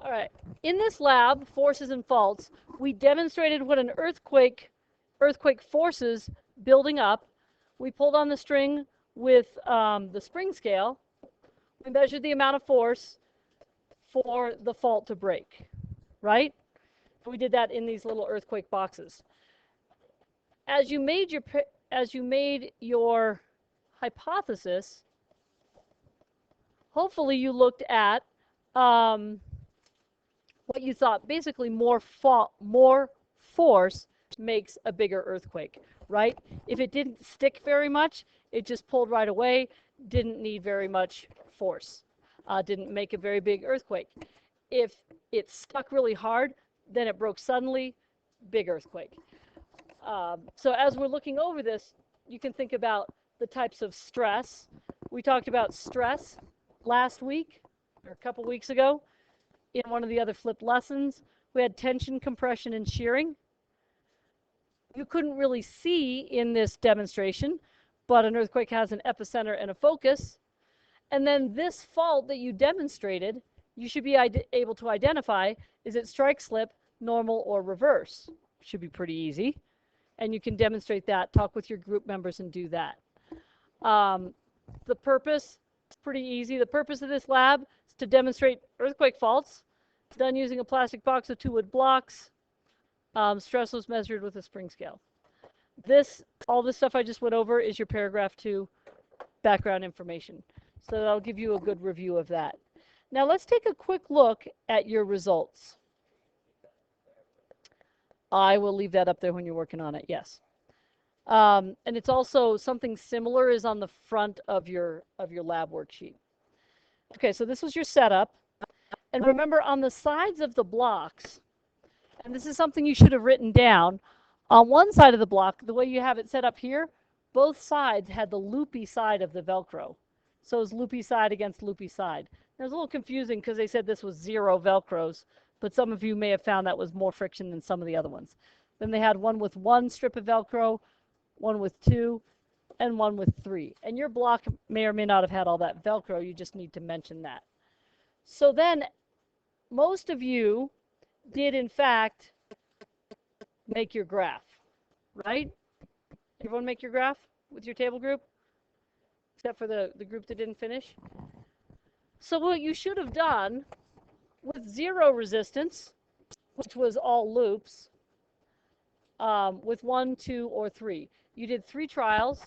All right. In this lab, forces and faults, we demonstrated what an earthquake forces building up. We pulled on the string with the spring scale. We measured the amount of force for the fault to break, right? We did that in these little earthquake boxes. As you made your hypothesis, hopefully you looked at what you thought. Basically, more force makes a bigger earthquake, right? If it didn't stick very much, it just pulled right away, didn't need very much force, didn't make a very big earthquake. If it stuck really hard, then it broke suddenly, big earthquake. So as we're looking over this, you can think about the types of stress. We talked about stress last week, or a couple weeks ago, in one of the other flipped lessons. We had tension, compression, and shearing. You couldn't really see in this demonstration, but an earthquake has an epicenter and a focus. And then this fault that you demonstrated, you should be able to identify, is it strike slip, normal, or reverse? Should be pretty easy. And you can demonstrate that, talk with your group members and do that. The purpose, it's pretty easy. The purpose of this lab is to demonstrate earthquake faults. It's done using a plastic box with 2 wood blocks. Stress was measured with a spring scale. All this stuff I just went over is your paragraph 2 background information. So that'll give you a good review of that. Now let's take a quick look at your results. I will leave that up there when you're working on it, yes. And it's also something similar is on the front of your lab worksheet. Okay, so this was your setup. And remember, on the sides of the blocks, and this is something you should have written down, on one side of the block, the way you have it set up here, both sides had the loopy side of the Velcro. So it was loopy side against loopy side. It was a little confusing because they said this was 0 Velcros, but some of you may have found that was more friction than some of the other ones. Then they had one with 1 strip of Velcro, one with 2, and one with 3. And your block may or may not have had all that Velcro. You just need to mention that. So then most of you did, in fact, make your graph, right? Everyone make your graph with your table group, except for the group that didn't finish. So what you should have done with 0 resistance, which was all loops, with 1, 2, or 3. You did 3 trials,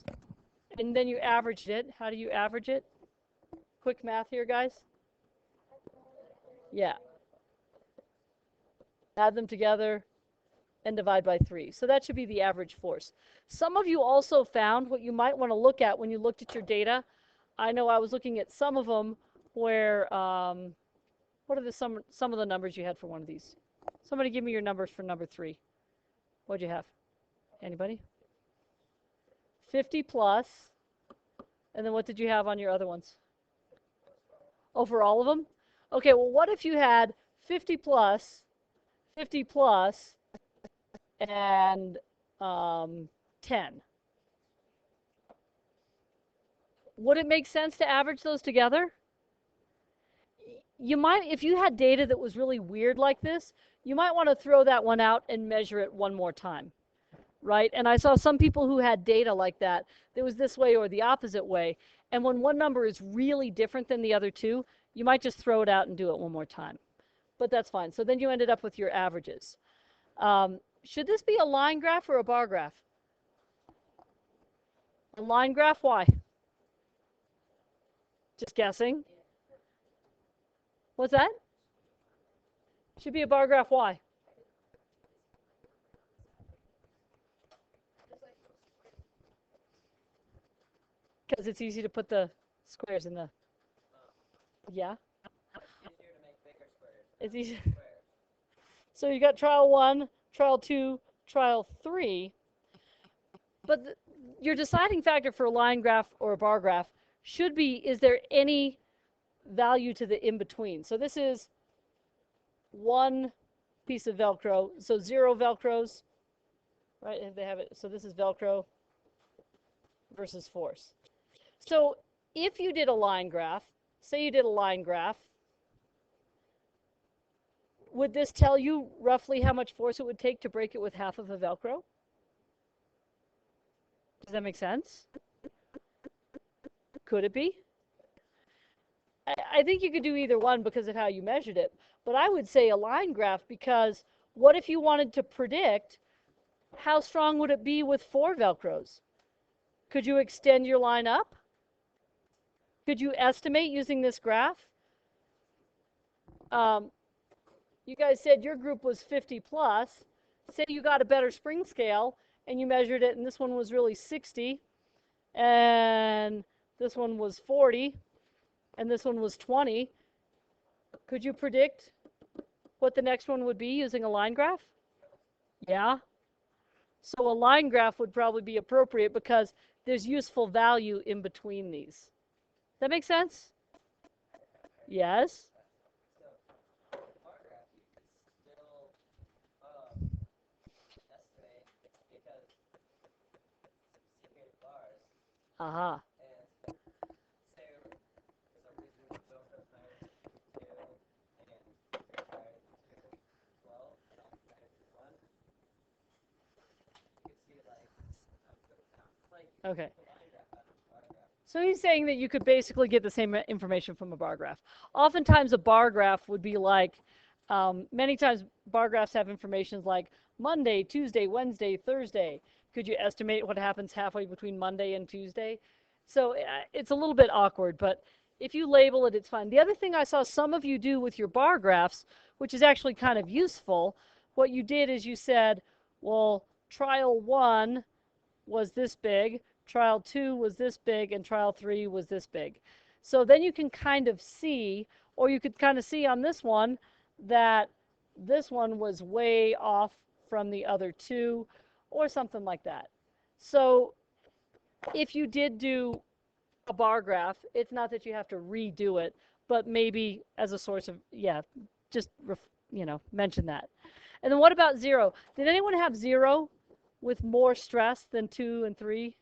and then you averaged it. How do you average it? Quick math here, guys. Yeah. Add them together and divide by 3. So that should be the average force. Some of you also found what you might want to look at when you looked at your data. I know I was looking at some of them where, what are some of the numbers you had for one of these? Somebody give me your numbers for number 3. What'd you have? Anybody? 50 plus. And then what did you have on your other ones? Oh, for all of them? Okay, well, what if you had 50 plus, 50 plus, and 10? Would it make sense to average those together? You might, if you had data that was really weird like this, you might want to throw that one out and measure it one more time, right? And I saw some people who had data like that was this way or the opposite way. And when one number is really different than the other two, you might just throw it out and do it one more time. But that's fine. So then you ended up with your averages. Should this be a line graph or a bar graph? A line graph, why? Just guessing. What's that? Should be a bar graph, why? Because it's easy to put the squares in the, yeah? It's easy. So you got trial 1, trial 2, trial 3. But your deciding factor for a line graph or a bar graph should be, is there any value to the in-between? So this is 1 piece of Velcro. So 0 Velcros, right? If they have it. So this is Velcro versus force. So if you did a line graph, say you did a line graph, would this tell you roughly how much force it would take to break it with half of a Velcro? Does that make sense? Could it be? I think you could do either one because of how you measured it. But I would say a line graph, because what if you wanted to predict how strong would it be with 4 Velcros? Could you extend your line up? Could you estimate using this graph? You guys said your group was 50 plus. Say you got a better spring scale and you measured it, and this one was really 60, and this one was 40, and this one was 20. Could you predict what the next one would be using a line graph? Yeah. So a line graph would probably be appropriate because there's useful value in between these. Does that make sense? Yes. Aha. Okay. So he's saying that you could basically get the same information from a bar graph. Oftentimes a bar graph would be like, many times bar graphs have information like Monday, Tuesday, Wednesday, Thursday. Could you estimate what happens halfway between Monday and Tuesday? So it's a little bit awkward, but if you label it, it's fine. The other thing I saw some of you do with your bar graphs, which is actually kind of useful, what you did is you said, well, trial 1 was this big, trial 2 was this big, and trial 3 was this big. So then you can kind of see, or you could kind of see on this one that this one was way off from the other 2, or something like that. So if you did do a bar graph, it's not that you have to redo it, but maybe as a source of, yeah, just, mention that. And then what about 0? Did anyone have 0 with more stress than 2 and 3?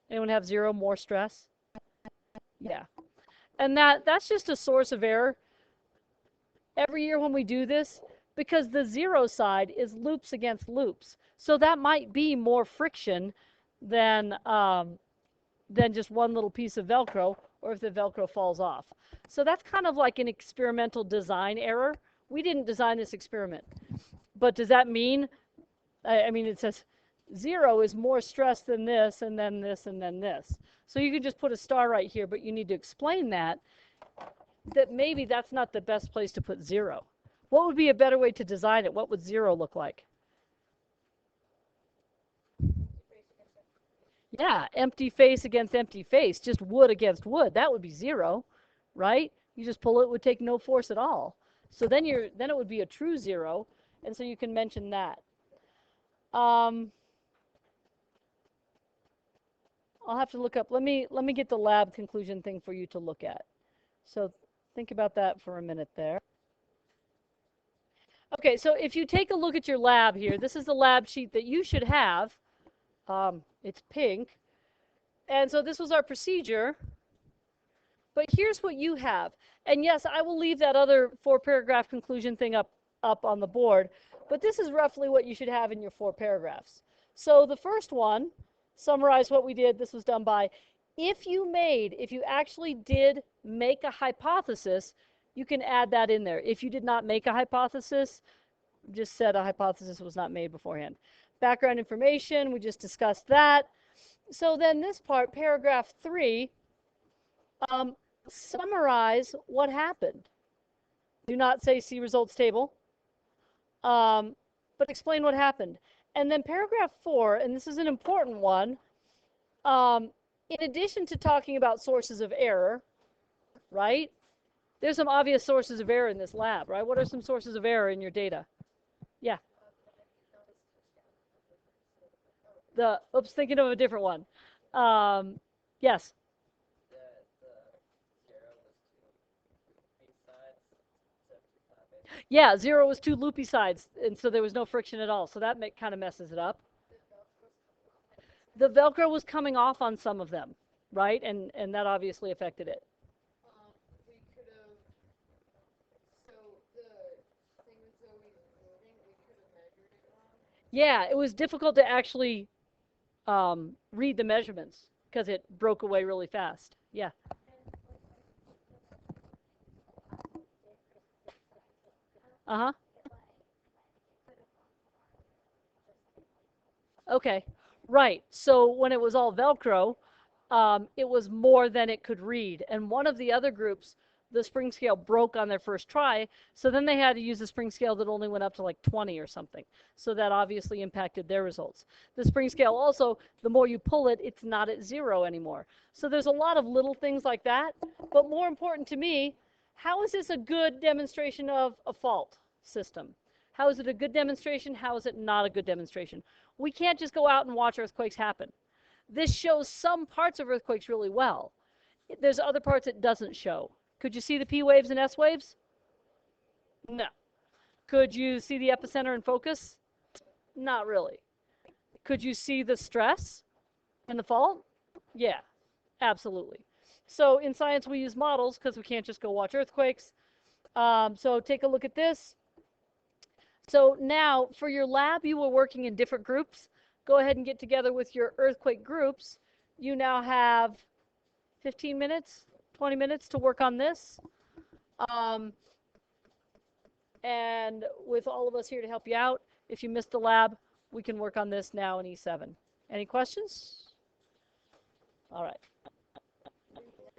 Anyone have 0 more stress? Yeah. And that's just a source of error. Every year when we do this, because the 0 side is loops against loops. So that might be more friction than just one little piece of Velcro, or if the Velcro falls off. So that's kind of like an experimental design error. We didn't design this experiment. But does that mean, I mean, it says 0 is more stress than this, and then this, and then this. So you could just put a star right here, but you need to explain that maybe that's not the best place to put 0. What would be a better way to design it? What would 0 look like? Yeah, empty face against empty face, just wood against wood. That would be 0, right? You just pull it, it would take no force at all. So then it would be a true 0, and so you can mention that. I'll have to look up. Let me get the lab conclusion thing for you to look at. So think about that for a minute there. Okay, so if you take a look at your lab here, this is the lab sheet that you should have. It's pink. And so this was our procedure. But here's what you have. And yes, I will leave that other 4-paragraph conclusion thing up on the board. But this is roughly what you should have in your 4 paragraphs. So the first one, summarize what we did. This was done by, if you actually did make a hypothesis, you can add that in there. If you did not make a hypothesis, just said a hypothesis was not made beforehand. Background information, we just discussed that. So then this part, paragraph 3, summarize what happened. Do not say see results table, but explain what happened. And then paragraph 4, and this is an important one, in addition to talking about sources of error, right? There's some obvious sources of error in this lab, right? What are some sources of error in your data? Yeah. Oops, thinking of a different one. Yes. Yeah, 0 was 2 loopy sides, and so there was no friction at all. So that kind of messes it up. The Velcro was coming off on some of them, right? And that obviously affected it. Yeah, it was difficult to actually read the measurements because it broke away really fast. Yeah. Uh-huh. Okay. Right. So when it was all Velcro, it was more than it could read. And one of the other groups, the spring scale broke on their first try. So then they had to use a spring scale that only went up to like 20 or something. So that obviously impacted their results. The spring scale also, the more you pull it, it's not at 0 anymore. So there's a lot of little things like that. But more important to me, how is this a good demonstration of a fault system? How is it a good demonstration? How is it not a good demonstration? We can't just go out and watch earthquakes happen. This shows some parts of earthquakes really well. There's other parts it doesn't show. Could you see the P waves and S waves? No. Could you see the epicenter and focus? Not really. Could you see the stress and the fault? Yeah, absolutely. So in science, we use models because we can't just go watch earthquakes. So take a look at this. So now for your lab, you were working in different groups. Go ahead and get together with your earthquake groups. You now have 15 minutes, 20 minutes to work on this. Um, and with all of us here to help you out, if you missed the lab, we can work on this now in E7. Any questions? All right.